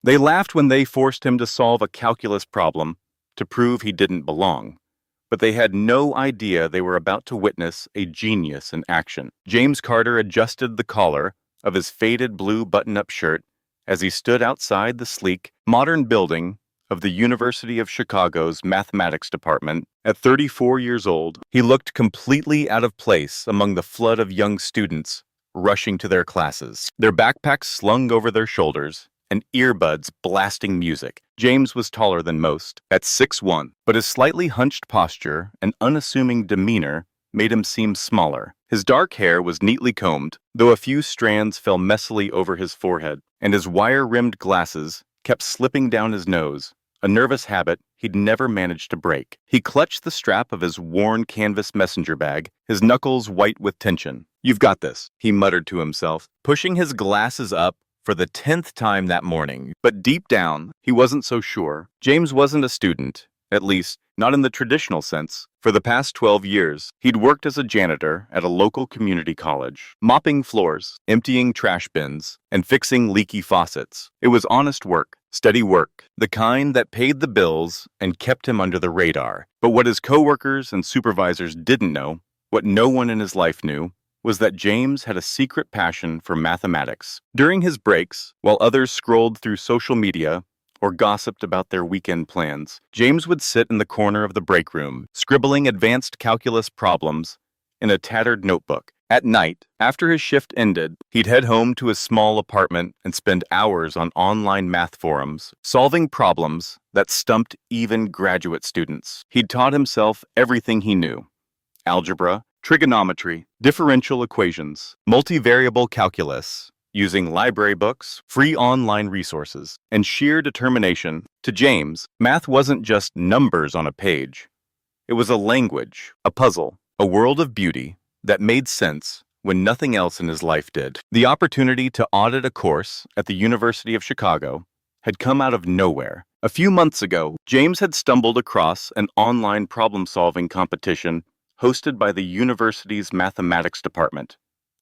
They laughed when they forced him to solve a calculus problem to prove he didn't belong. But they had no idea they were about to witness a genius in action. James Carter adjusted the collar of his faded blue button-up shirt as he stood outside the sleek, modern building of the University of Chicago's mathematics department. At 34 years old, he looked completely out of place among the flood of young students rushing to their classes, their backpacks slung over their shoulders, and earbuds blasting music. James was taller than most, at 6'1", but his slightly hunched posture and unassuming demeanor made him seem smaller. His dark hair was neatly combed, though a few strands fell messily over his forehead, and his wire-rimmed glasses kept slipping down his nose, a nervous habit he'd never managed to break. He clutched the strap of his worn canvas messenger bag, his knuckles white with tension. "You've got this," he muttered to himself, pushing his glasses up for the 10th time that morning. But deep down, he wasn't so sure. James wasn't a student, at least not in the traditional sense. For the past 12 years, he'd worked as a janitor at a local community college, mopping floors, emptying trash bins, and fixing leaky faucets. It was honest work, steady work, the kind that paid the bills and kept him under the radar. But what his coworkers and supervisors didn't know, what no one in his life knew, was that James had a secret passion for mathematics. During his breaks, while others scrolled through social media or gossiped about their weekend plans, James would sit in the corner of the break room, scribbling advanced calculus problems in a tattered notebook. At night, after his shift ended, he'd head home to his small apartment and spend hours on online math forums, solving problems that stumped even graduate students. He'd taught himself everything he knew: algebra, trigonometry, differential equations, multivariable calculus, using library books, free online resources, and sheer determination. To James, math wasn't just numbers on a page. It was a language, a puzzle, a world of beauty that made sense when nothing else in his life did. The opportunity to audit a course at the University of Chicago had come out of nowhere. A few months ago, James had stumbled across an online problem-solving competition hosted by the university's mathematics department,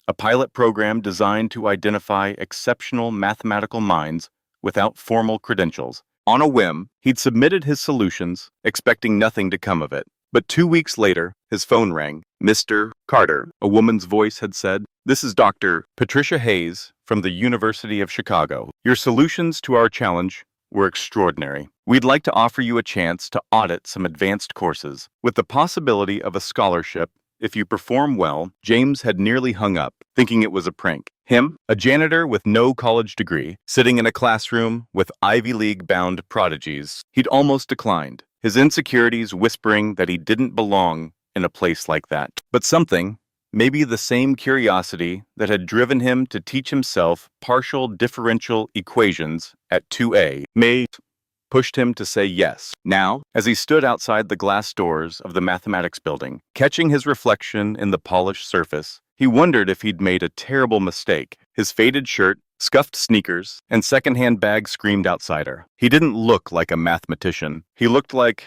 a pilot program designed to identify exceptional mathematical minds without formal credentials. On a whim, he'd submitted his solutions, expecting nothing to come of it. But 2 weeks later, his phone rang. "Mr. Carter," a woman's voice had said. "This is Dr. Patricia Hayes from the University of Chicago. Your solutions to our challenge were extraordinary. We'd like to offer you a chance to audit some advanced courses, with the possibility of a scholarship if you perform well." James had nearly hung up, thinking it was a prank. Him, a janitor with no college degree, sitting in a classroom with Ivy League-bound prodigies. He'd almost declined, his insecurities whispering that he didn't belong in a place like that. But something, maybe the same curiosity that had driven him to teach himself partial differential equations at 2A, pushed him to say yes. Now, as he stood outside the glass doors of the mathematics building, catching his reflection in the polished surface, he wondered if he'd made a terrible mistake. His faded shirt, scuffed sneakers, and secondhand bag screamed outsider. He didn't look like a mathematician. He looked like,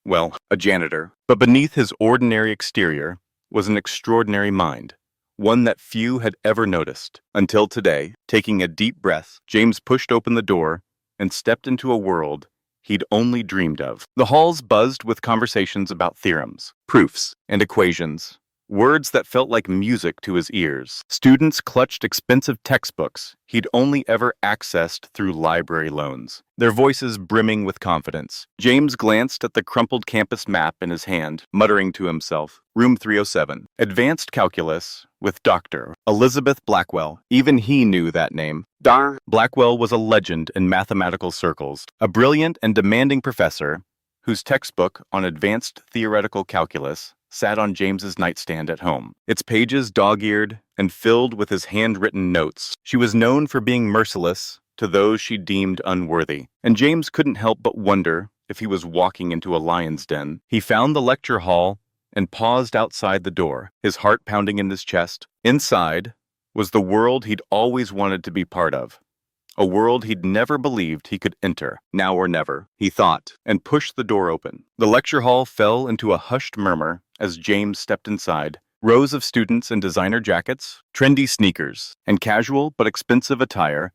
well, a janitor. But beneath his ordinary exterior was an extraordinary mind, one that few had ever noticed. Until today, taking a deep breath, James pushed open the door and stepped into a world he'd only dreamed of. The halls buzzed with conversations about theorems, proofs, and equations, words that felt like music to his ears. Students clutched expensive textbooks he'd only ever accessed through library loans, their voices brimming with confidence. James glanced at the crumpled campus map in his hand, muttering to himself, "Room 307, Advanced Calculus with Dr. Elizabeth Blackwell." Even he knew that name. Blackwell was a legend in mathematical circles, a brilliant and demanding professor whose textbook on advanced theoretical calculus sat on James's nightstand at home, its pages dog-eared and filled with his handwritten notes. She was known for being merciless to those she deemed unworthy, and James couldn't help but wonder if he was walking into a lion's den. He found the lecture hall and paused outside the door, his heart pounding in his chest. Inside was the world he'd always wanted to be part of, a world he'd never believed he could enter. Now or never, he thought, and pushed the door open. The lecture hall fell into a hushed murmur as James stepped inside. Rows of students in designer jackets, trendy sneakers, and casual but expensive attire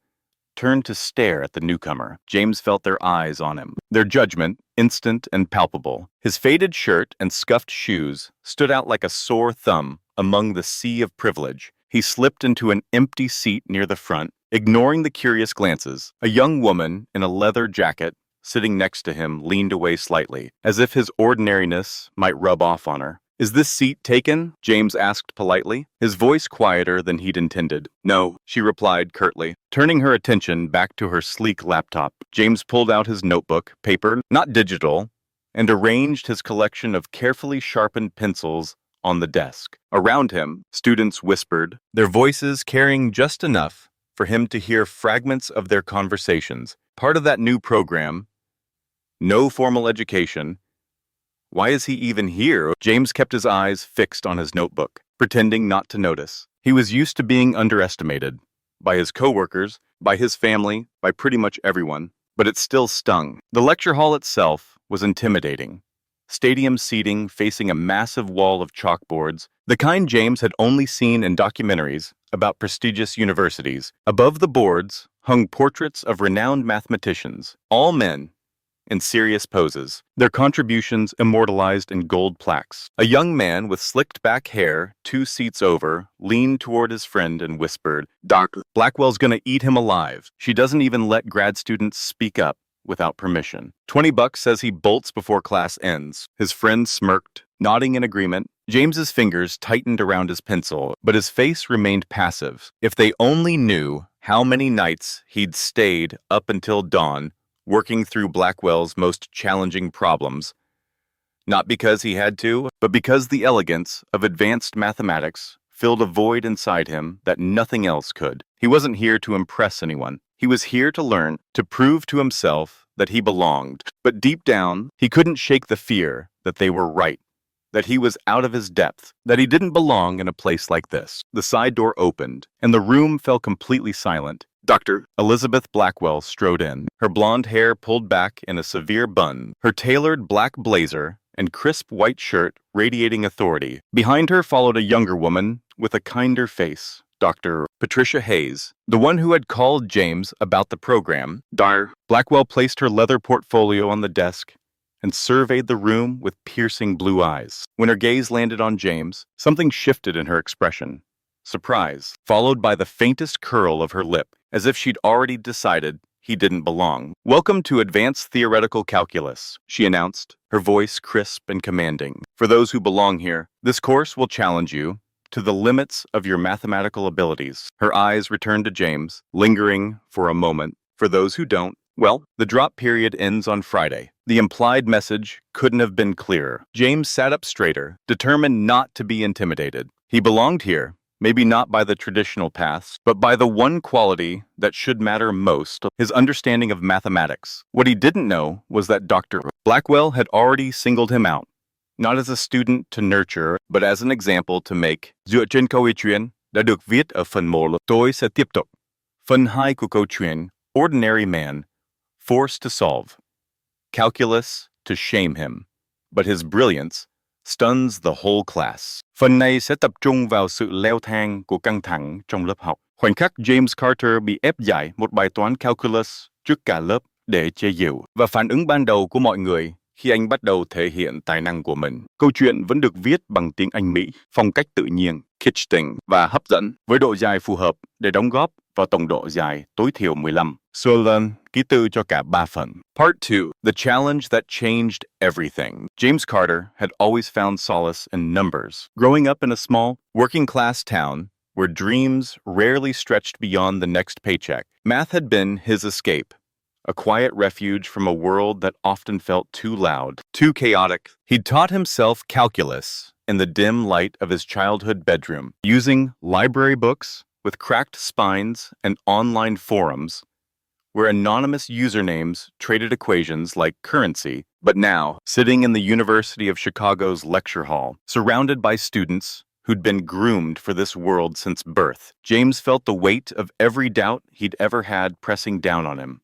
turned to stare at the newcomer. James felt their eyes on him, their judgment instant and palpable. His faded shirt and scuffed shoes stood out like a sore thumb among the sea of privilege. He slipped into an empty seat near the front, ignoring the curious glances. A young woman in a leather jacket sitting next to him leaned away slightly, as if his ordinariness might rub off on her. "Is this seat taken?" James asked politely, his voice quieter than he'd intended. "No," she replied curtly. Turning her attention back to her sleek laptop, James pulled out his notebook, paper, not digital, and arranged his collection of carefully sharpened pencils on the desk. Around him, students whispered, their voices carrying just enough for him to hear fragments of their conversations. Part of that new program, no formal education. Why is he even here? James kept his eyes fixed on his notebook, pretending not to notice. He was used to being underestimated by his coworkers, by his family, by pretty much everyone, but it still stung. The lecture hall itself was intimidating. Stadium seating facing a massive wall of chalkboards, the kind James had only seen in documentaries about prestigious universities. Above the boards hung portraits of renowned mathematicians, all men, in serious poses, their contributions immortalized in gold plaques. A young man with slicked back hair, 2 seats over, leaned toward his friend and whispered, "Dr. Blackwell's gonna eat him alive. She doesn't even let grad students speak up without permission. $20 says he bolts before class ends." His friend smirked, nodding in agreement. James's fingers tightened around his pencil, but his face remained passive. If they only knew how many nights he'd stayed up until dawn, working through Blackwell's most challenging problems. Not because he had to, but because the elegance of advanced mathematics filled a void inside him that nothing else could. He wasn't here to impress anyone. He was here to learn, to prove to himself that he belonged. But deep down, he couldn't shake the fear that they were right, that he was out of his depth, that he didn't belong in a place like this. The side door opened, and the room fell completely silent. Dr. Elizabeth Blackwell strode in, her blonde hair pulled back in a severe bun, her tailored black blazer and crisp white shirt radiating authority. Behind her followed a younger woman with a kinder face, Dr. Patricia Hayes, the one who had called James about the program. Blackwell placed her leather portfolio on the desk and surveyed the room with piercing blue eyes. When her gaze landed on James, something shifted in her expression. Surprise, followed by the faintest curl of her lip, as if she'd already decided he didn't belong. "Welcome to Advanced Theoretical Calculus," she announced, her voice crisp and commanding. "For those who belong here, this course will challenge you to the limits of your mathematical abilities." Her eyes returned to James, lingering for a moment. "For those who don't, well, the drop period ends on Friday." The implied message couldn't have been clearer. James sat up straighter, determined not to be intimidated. He belonged here. Maybe not by the traditional paths, but by the one quality that should matter most, his understanding of mathematics. What he didn't know was that Dr. Blackwell had already singled him out, not as a student to nurture, but as an example to make. Dựa trên câu chuyện đã được viết ở phần 1, tôi sẽ tiếp tục. Phần 2 của câu chuyện, ordinary man, forced to solve. Calculus to shame him, but his brilliance stuns the whole class. Phần này sẽ tập trung vào sự leo thang của căng thẳng trong lớp học. Khoảnh khắc James Carter bị ép giải một bài toán calculus trước cả lớp để chế giễu, và phản ứng ban đầu của mọi người khi anh bắt đầu thể hiện tài năng của mình. Câu chuyện vẫn được viết bằng tiếng Anh Mỹ, phong cách tự nhiên, kitsch tình và hấp dẫn, với độ dài phù hợp để đóng góp vào tổng độ dài tối thiểu 15. Solon, ký tự cho cả 3 phần. Part 2. The challenge that changed everything. James Carter had always found solace in numbers. Growing up in a small, working-class town where dreams rarely stretched beyond the next paycheck, math had been his escape, a quiet refuge from a world that often felt too loud, too chaotic. He'd taught himself calculus in the dim light of his childhood bedroom, using library books with cracked spines and online forums where anonymous usernames traded equations like currency. But now, sitting in the University of Chicago's lecture hall, surrounded by students who'd been groomed for this world since birth, James felt the weight of every doubt he'd ever had pressing down on him.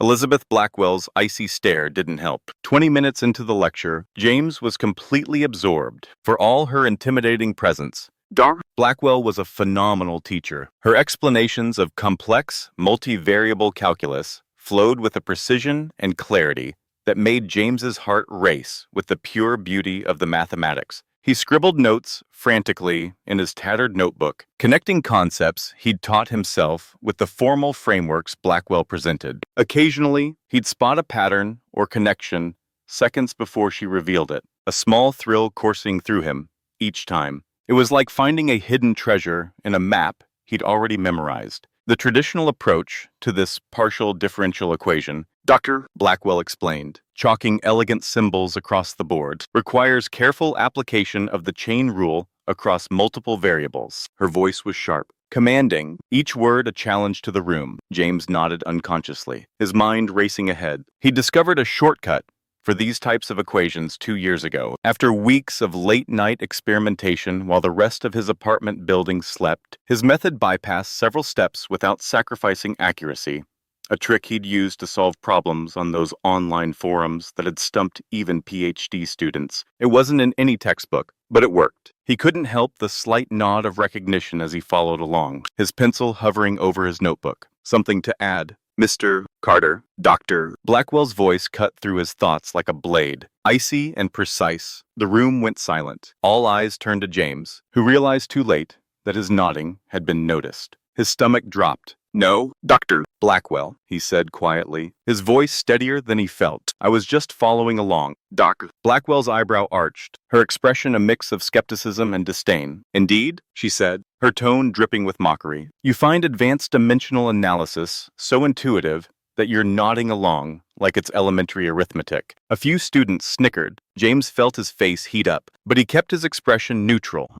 Elizabeth Blackwell's icy stare didn't help. 20 minutes into the lecture, James was completely absorbed. For all her intimidating presence, Blackwell was a phenomenal teacher. Her explanations of complex, multivariable calculus flowed with a precision and clarity that made James's heart race with the pure beauty of the mathematics. He scribbled notes frantically in his tattered notebook, connecting concepts he'd taught himself with the formal frameworks Blackwell presented. Occasionally, he'd spot a pattern or connection seconds before she revealed it, a small thrill coursing through him each time. It was like finding a hidden treasure in a map he'd already memorized. The traditional approach to this partial differential equation, Dr. Blackwell explained, chalking elegant symbols across the board, requires careful application of the chain rule across multiple variables. Her voice was sharp, commanding, each word a challenge to the room. James nodded unconsciously, his mind racing ahead. He discovered a shortcut for these types of equations 2 years ago. After weeks of late-night experimentation while the rest of his apartment building slept, his method bypassed several steps without sacrificing accuracy, a trick he'd used to solve problems on those online forums that had stumped even PhD students. It wasn't in any textbook, but it worked. He couldn't help the slight nod of recognition as he followed along, his pencil hovering over his notebook. Something to add. Mr. Carter, Dr. Blackwell's voice cut through his thoughts like a blade. Icy and precise, the room went silent. All eyes turned to James, who realized too late that his nodding had been noticed. His stomach dropped. No, Dr. Blackwell, he said quietly, his voice steadier than he felt. I was just following along. Doc. Blackwell's eyebrow arched, her expression a mix of skepticism and disdain. Indeed, she said, her tone dripping with mockery. You find advanced dimensional analysis so intuitive that you're nodding along like it's elementary arithmetic. A few students snickered. James felt his face heat up, but he kept his expression neutral.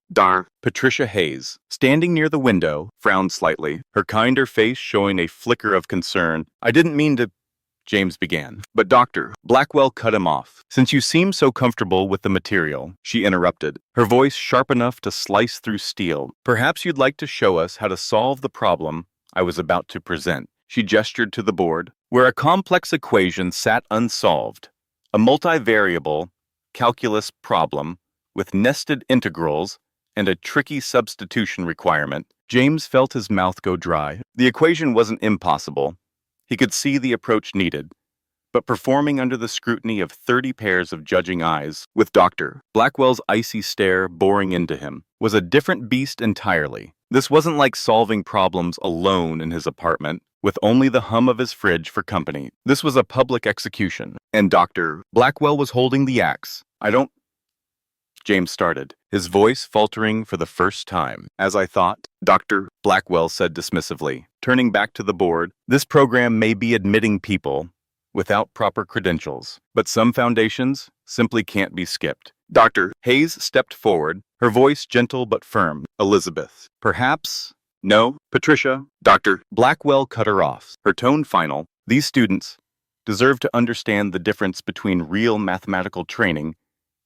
Patricia Hayes, standing near the window, frowned slightly, her kinder face showing a flicker of concern. I didn't mean to... James began. But Dr. Blackwell cut him off. Since you seem so comfortable with the material, she interrupted, her voice sharp enough to slice through steel. Perhaps you'd like to show us how to solve the problem I was about to present. She gestured to the board, where a complex equation sat unsolved, a multivariable calculus problem with nested integrals and a tricky substitution requirement. James felt his mouth go dry. The equation wasn't impossible. He could see the approach needed, but performing under the scrutiny of 30 pairs of judging eyes, with Dr. Blackwell's icy stare boring into him, was a different beast entirely. This wasn't like solving problems alone in his apartment, with only the hum of his fridge for company. This was a public execution, and Dr. Blackwell was holding the axe. James started, his voice faltering for the first time. As I thought, Dr. Blackwell said dismissively, turning back to the board, this program may be admitting people without proper credentials, but some foundations simply can't be skipped. Dr. Hayes stepped forward, her voice gentle but firm. Elizabeth, perhaps... No, Patricia. Dr. Blackwell cut her off, her tone final. These students deserve to understand the difference between real mathematical training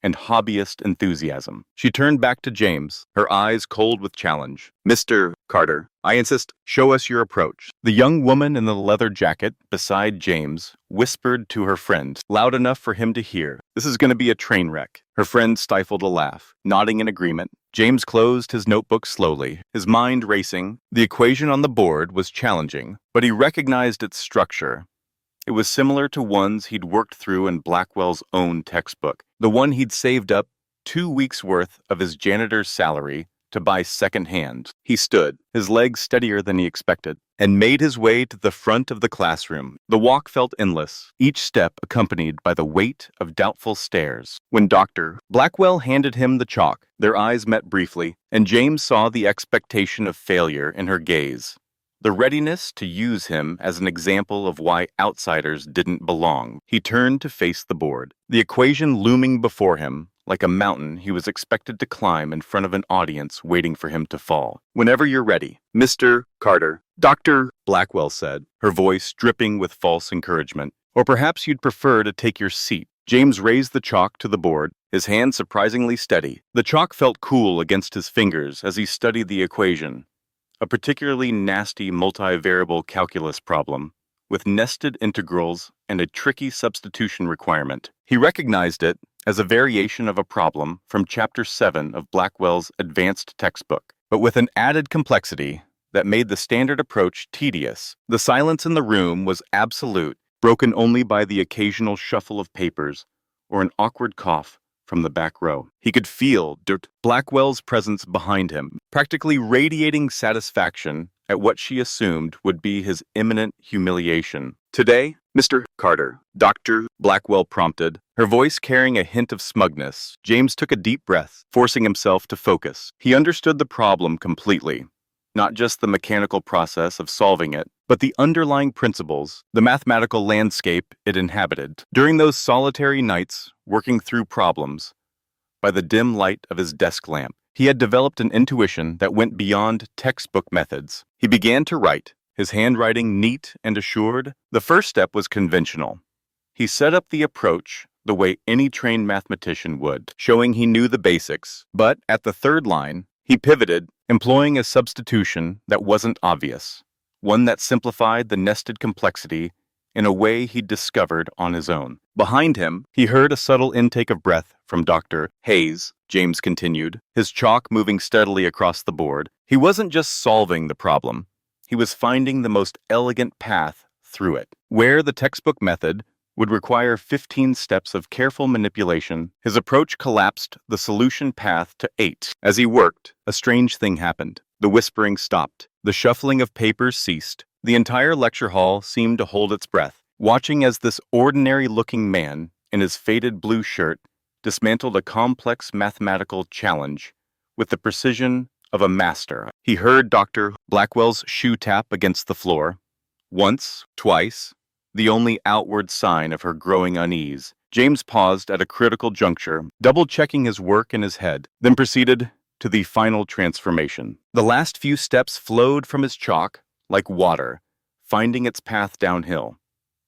and hobbyist enthusiasm. She turned back to James, her eyes cold with challenge. Mr. Carter, I insist, show us your approach. The young woman in the leather jacket beside James whispered to her friend, loud enough for him to hear. This is going to be a train wreck. Her friend stifled a laugh, nodding in agreement. James closed his notebook slowly, his mind racing. The equation on the board was challenging, but he recognized its structure. It was similar to ones he'd worked through in Blackwell's own textbook, the one he'd saved up 2 weeks' worth of his janitor's salary to buy secondhand. He stood, his legs steadier than he expected, and made his way to the front of the classroom. The walk felt endless, each step accompanied by the weight of doubtful stares. When Dr. Blackwell handed him the chalk, their eyes met briefly, and James saw the expectation of failure in her gaze, the readiness to use him as an example of why outsiders didn't belong. He turned to face the board, the equation looming before him like a mountain he was expected to climb in front of an audience waiting for him to fall. Whenever you're ready, Mr. Carter. Dr. Blackwell said, her voice dripping with false encouragement. Or perhaps you'd prefer to take your seat. James raised the chalk to the board, his hand surprisingly steady. The chalk felt cool against his fingers as he studied the equation, a particularly nasty multivariable calculus problem with nested integrals and a tricky substitution requirement. He recognized it as a variation of a problem from Chapter 7 of Blackwell's advanced textbook, but with an added complexity that made the standard approach tedious. The silence in the room was absolute, broken only by the occasional shuffle of papers or an awkward cough from the back row. He could feel Blackwell's presence behind him, practically radiating satisfaction at what she assumed would be his imminent humiliation. "Today, Mr. Carter," Dr. Blackwell prompted, her voice carrying a hint of smugness. James took a deep breath, forcing himself to focus. He understood the problem completely. Not just the mechanical process of solving it, but the underlying principles, the mathematical landscape it inhabited. During those solitary nights, working through problems, by the dim light of his desk lamp, he had developed an intuition that went beyond textbook methods. He began to write, his handwriting neat and assured. The first step was conventional. He set up the approach the way any trained mathematician would, showing he knew the basics. But at the third line, he pivoted, employing a substitution that wasn't obvious, one that simplified the nested complexity in a way he'd discovered on his own. Behind him, he heard a subtle intake of breath from Dr. Hayes. James continued, his chalk moving steadily across the board. He wasn't just solving the problem, he was finding the most elegant path through it. Where the textbook method would require 15 steps of careful manipulation, his approach collapsed the solution path to 8. As he worked, a strange thing happened. The whispering stopped. The shuffling of papers ceased. The entire lecture hall seemed to hold its breath, watching as this ordinary-looking man, in his faded blue shirt, dismantled a complex mathematical challenge with the precision of a master. He heard Dr. Blackwell's shoe tap against the floor. Once, twice, the only outward sign of her growing unease. James paused at a critical juncture, double-checking his work in his head, then proceeded to the final transformation. The last few steps flowed from his chalk like water, finding its path downhill.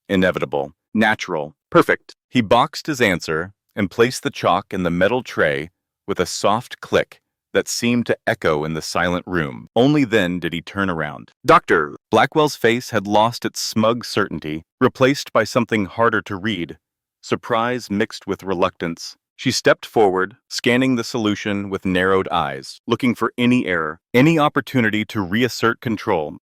Inevitable, natural, perfect. He boxed his answer and placed the chalk in the metal tray with a soft click that seemed to echo in the silent room. Only then did he turn around. "Doctor!" Blackwell's face had lost its smug certainty, replaced by something harder to read, surprise mixed with reluctance. She stepped forward, scanning the solution with narrowed eyes, looking for any error, any opportunity to reassert control.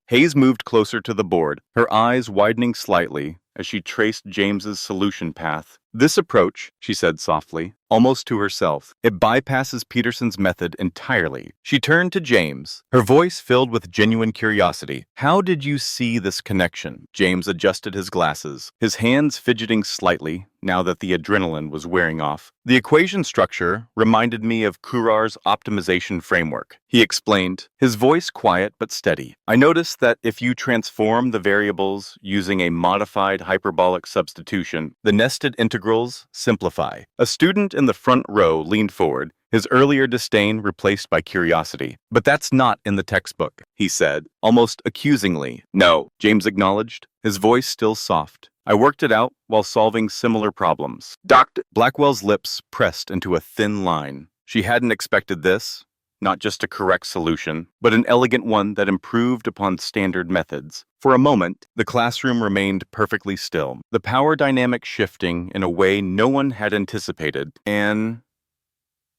Hayes moved closer to the board, her eyes widening slightly as she traced James's solution path. "This approach," she said softly, almost to herself, "it bypasses Peterson's method entirely." She turned to James, her voice filled with genuine curiosity. "How did you see this connection?" James adjusted his glasses, his hands fidgeting slightly now that the adrenaline was wearing off. "The equation structure reminded me of Courar's optimization framework," he explained, his voice quiet but steady. "I noticed that if you transform the variables using a modified hyperbolic substitution, the nested integrals simplify." A student in the front row leaned forward, his earlier disdain replaced by curiosity. "But that's not in the textbook," he said, almost accusingly. "No," James acknowledged, his voice still soft. "I worked it out while solving similar problems." Dr. Blackwell's lips pressed into a thin line. She hadn't expected this. Not just a correct solution, but an elegant one that improved upon standard methods. For a moment, the classroom remained perfectly still, the power dynamic shifting in a way no one had anticipated. An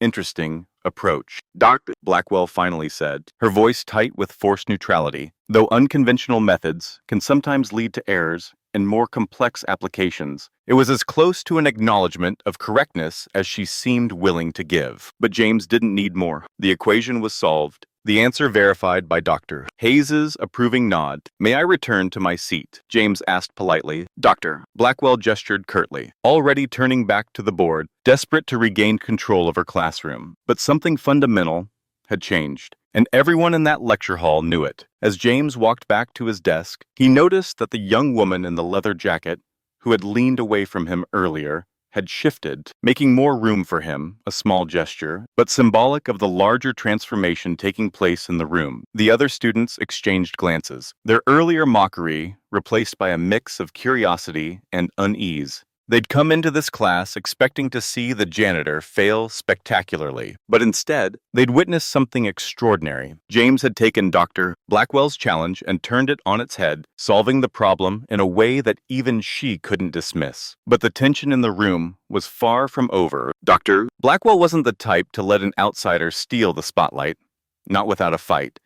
interesting approach, Dr. Blackwell finally said, her voice tight with forced neutrality. Though unconventional methods can sometimes lead to errors in more complex applications, it was as close to an acknowledgement of correctness as she seemed willing to give. But James didn't need more. The equation was solved, the answer verified by Dr. Hayes's approving nod. "May I return to my seat?" James asked politely. Dr. Blackwell gestured curtly, already turning back to the board, desperate to regain control of her classroom. But something fundamental had changed, and everyone in that lecture hall knew it. As James walked back to his desk, he noticed that the young woman in the leather jacket, who had leaned away from him earlier, had shifted, making more room for him, a small gesture, but symbolic of the larger transformation taking place in the room. The other students exchanged glances, their earlier mockery replaced by a mix of curiosity and unease. They'd come into this class expecting to see the janitor fail spectacularly, but instead, they'd witness something extraordinary. James had taken Dr. Blackwell's challenge and turned it on its head, solving the problem in a way that even she couldn't dismiss. But the tension in the room was far from over. Dr. Blackwell wasn't the type to let an outsider steal the spotlight. Not without a fight.